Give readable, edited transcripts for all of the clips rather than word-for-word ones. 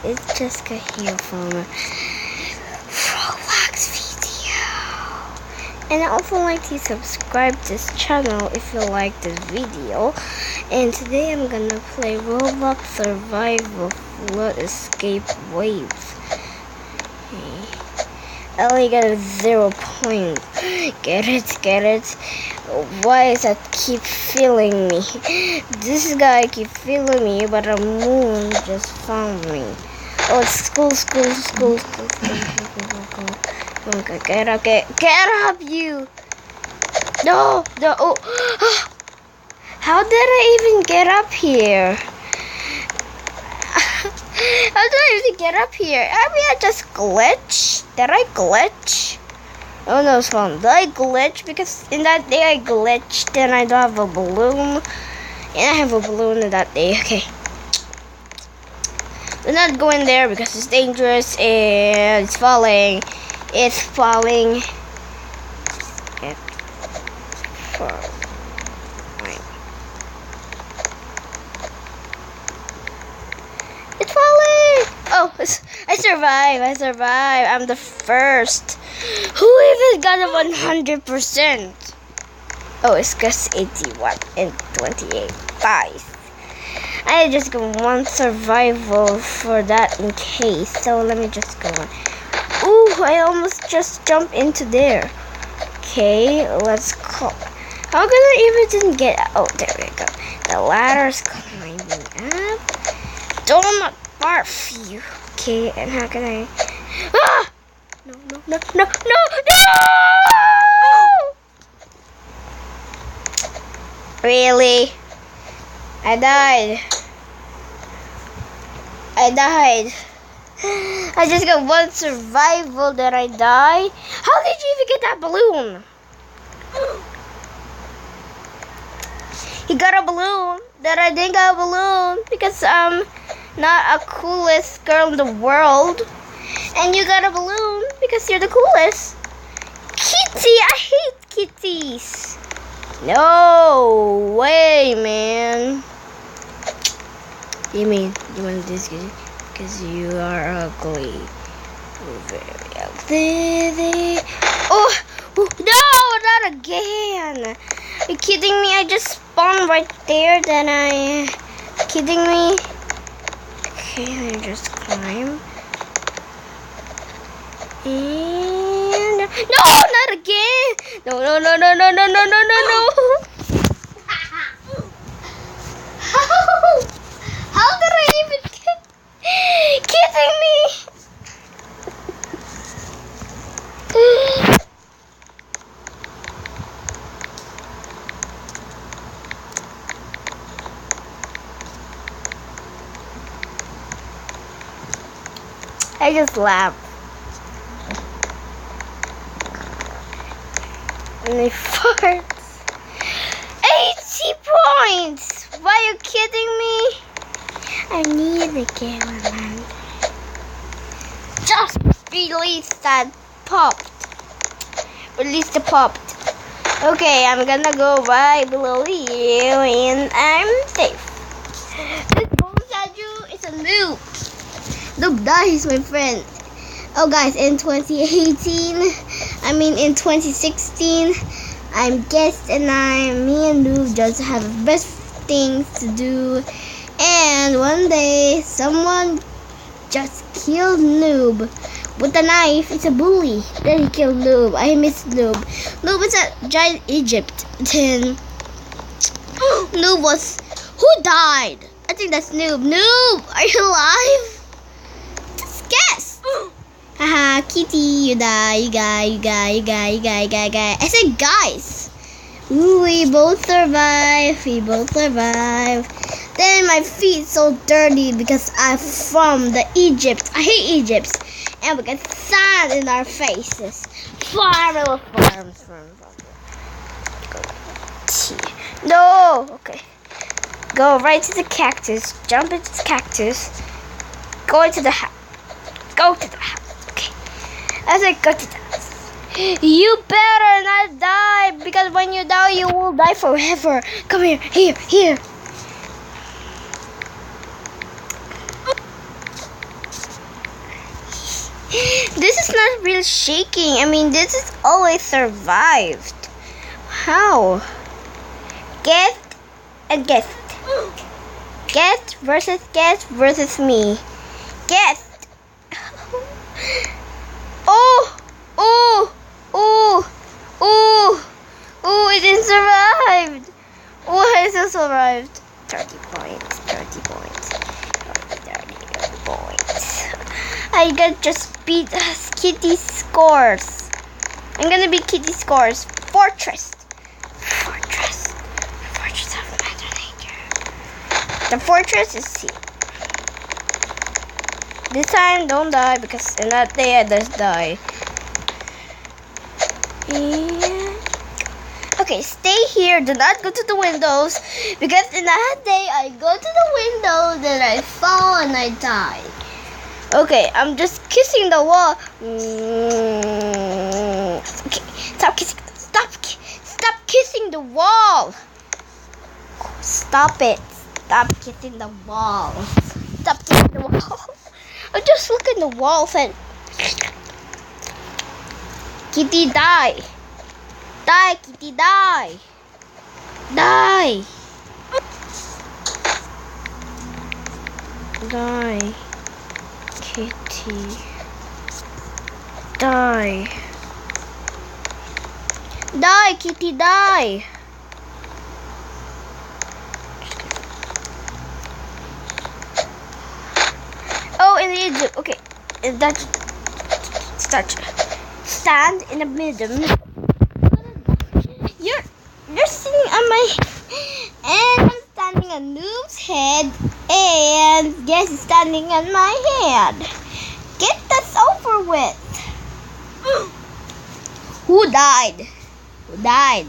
it's Czeska here from a Roblox video. And I also like to subscribe to this channel if you like this video. And today I'm gonna play Roblox Survival Flood Escape Waves. I only got 0 points. Get it? Why is that keep feeling me? This guy keep feeling me, but a moon just found me. Oh, it's school. Okay, get up, you. No. Oh, how did I even get up here? How did I even get up here? I mean, I just glitched. Did I glitch? Oh no, it's fun. Did I glitch? Because in that day I glitched and I don't have a balloon. And I have a balloon in that day. Okay. We're not going there because it's dangerous and it's falling. It's falling. Okay. It's falling! Oh, I survived. I'm the first. Who even got a 100%? Oh, it's just 81 and 28. Guys, I just got one survival for that in case. So let me just go on. Ooh, I almost just jumped into there. Okay, let's call. How come I even didn't get? Oh, there we go. The ladder's climbing up. Don't barf you. Okay, and how can I? Ah! No! Really? I died. I just got one survival that I died. How did you even get that balloon? He got a balloon that I didn't get a balloon because not a coolest girl in the world. And you got a balloon because you're the coolest. Kitty, I hate kitties. No way, man. You mean you want this kitty? Because you are ugly. Very ugly. Oh, no, not again. Are you kidding me? I just spawned right there. Then kidding me? Okay, I just climb. And no, not again. No. How did I even kidding me? I just laughed. And they farts. 80 points! Why are you kidding me? I need to get one. Just release that popped. Release the popped. Okay, I'm gonna go right below you and I'm safe. This Bonzaju is a noob. Noob dies, my friend. Oh guys, in 2016, I'm guest and me and Noob just have the best things to do. And one day, someone just killed Noob with a knife. It's a bully. Then he killed Noob. I miss Noob. Noob is a giant Egypt. Then Noob was who died? I think that's Noob. Noob, are you alive? Just guess. Haha, kitty, you die. I said guys. Ooh, we both survive. Then my feet so dirty because I'm from the Egypt. I hate Egypt. And we got sand in our faces. Farms. No, okay. Go right to the cactus. Jump into the cactus. Go into the house. Okay. As I go to the house. You better not die because when you die, you will die forever. Come here. This is not really shaking. I mean, this is always survived. How? Guess and guess. Guess versus me. Guess. Oh, oh, oh, oh, oh! It is survived. Oh, it has survived. 30 points. 30 points. 30 points. I got just beat Kitty scores. I'm gonna beat Kitty scores. Fortress of Mother Nature. The fortress is here. This time, don't die because in that day I just die. And okay, stay here. Do not go to the windows because in that day I go to the window, then I fall and I die. Okay, I'm just kissing the wall. Okay, stop kissing. Stop kissing the wall. Stop it. Stop kissing the wall. Stop kissing the wall. I just look at the walls and Kitty die. Die, Kitty, die. Die. Die. Kitty. Die. Die, Kitty, die. Oh, in Egypt. Okay. That stand in the middle. You're sitting on my and I'm standing on Noob's head and Guess is standing on my head. Get this over with. Who died? Who died?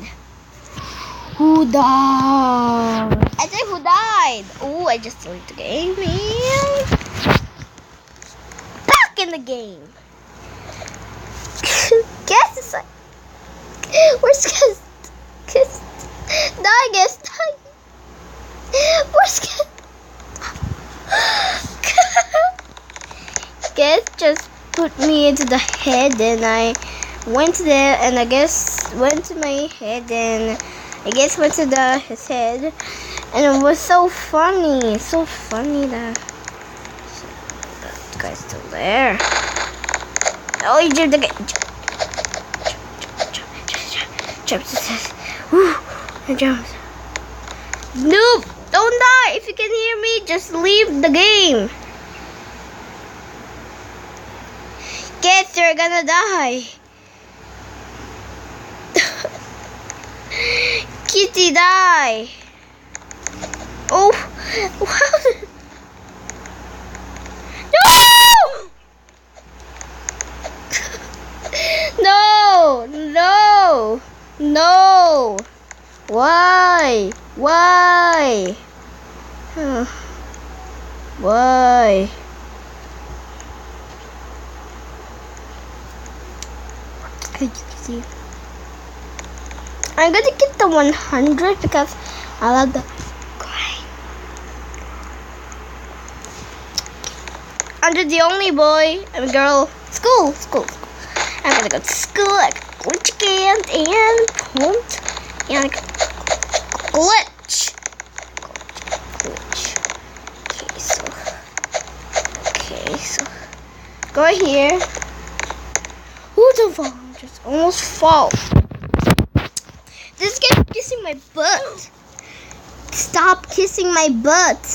Who died? I said who died? Oh, I just joined the game. Back in the game. Guess is like, where's Guess? Guess, die, Guess, die. Where's Guess? Guess just put me into the head, and I went there, and I guess went to my head, and I guess went to his head, and it was so funny that guy's still there. Oh, he jumped again. Jump. I jumped. Noob, don't die. If you can hear me, just leave the game. Guess you're gonna die. Kitty, die. Oh, wow. No. Why? Why? I'm gonna get the 100 because I love the grind. I'm the only boy and girl. School. I'm gonna go to school. I got glitch again and pumped and glitch. Okay, so go here. Who the fall? Just almost fall. This guy's kissing my butt. Stop kissing my butt.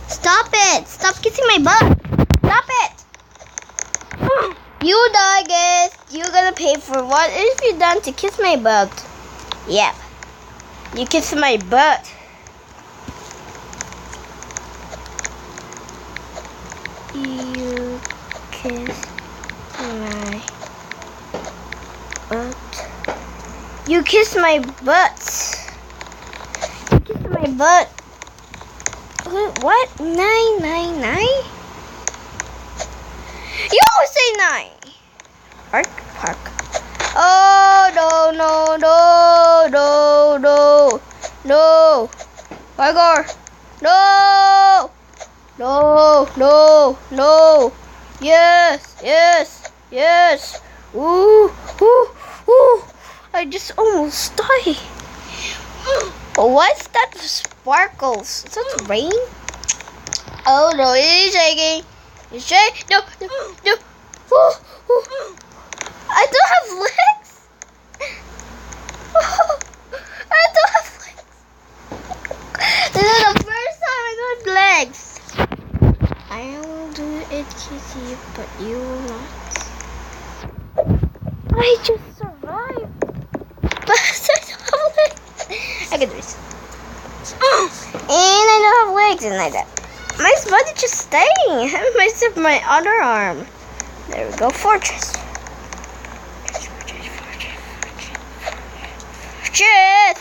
Stop it. Stop kissing my butt. Stop it. You die, guys. You're gonna pay for what if you done to kiss my butt? Yeah. You kiss my butt. You kiss my butt. You kiss my butt. You kiss my butt. What? 999? You always say 9. Park. Oh, no. Parkour. No. Yes, yes, yes. Ooh, ooh, ooh. I just almost died. But what's that sparkles? Is that rain? Oh no, it is shaking. It's shaking. No, no, no. Ooh, ooh. I don't have legs. I don't have legs. This is the first time I got legs. I will do it, Kitty, but you will not. I just survived. But I don't have legs. I can do this. And I don't have legs and like that. My body just staying. Except my other arm. There we go. Fortress. Fortress.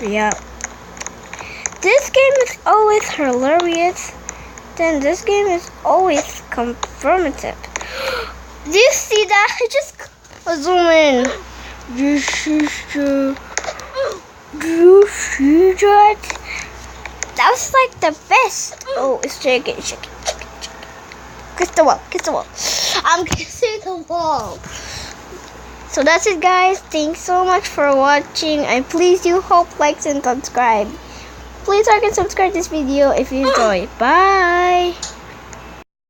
Yeah. This game is always hilarious. Then this game is always confirmative. Do you see that? I just zoom in. Do you see that? That was like the best. Oh, it's shaking, shaking, shaking, shaking. Kiss the wall, kiss the wall. I'm kissing the wall. So that's it, guys. Thanks so much for watching. And please do hope, likes, and subscribe. Please like and subscribe this video if you enjoy. Bye.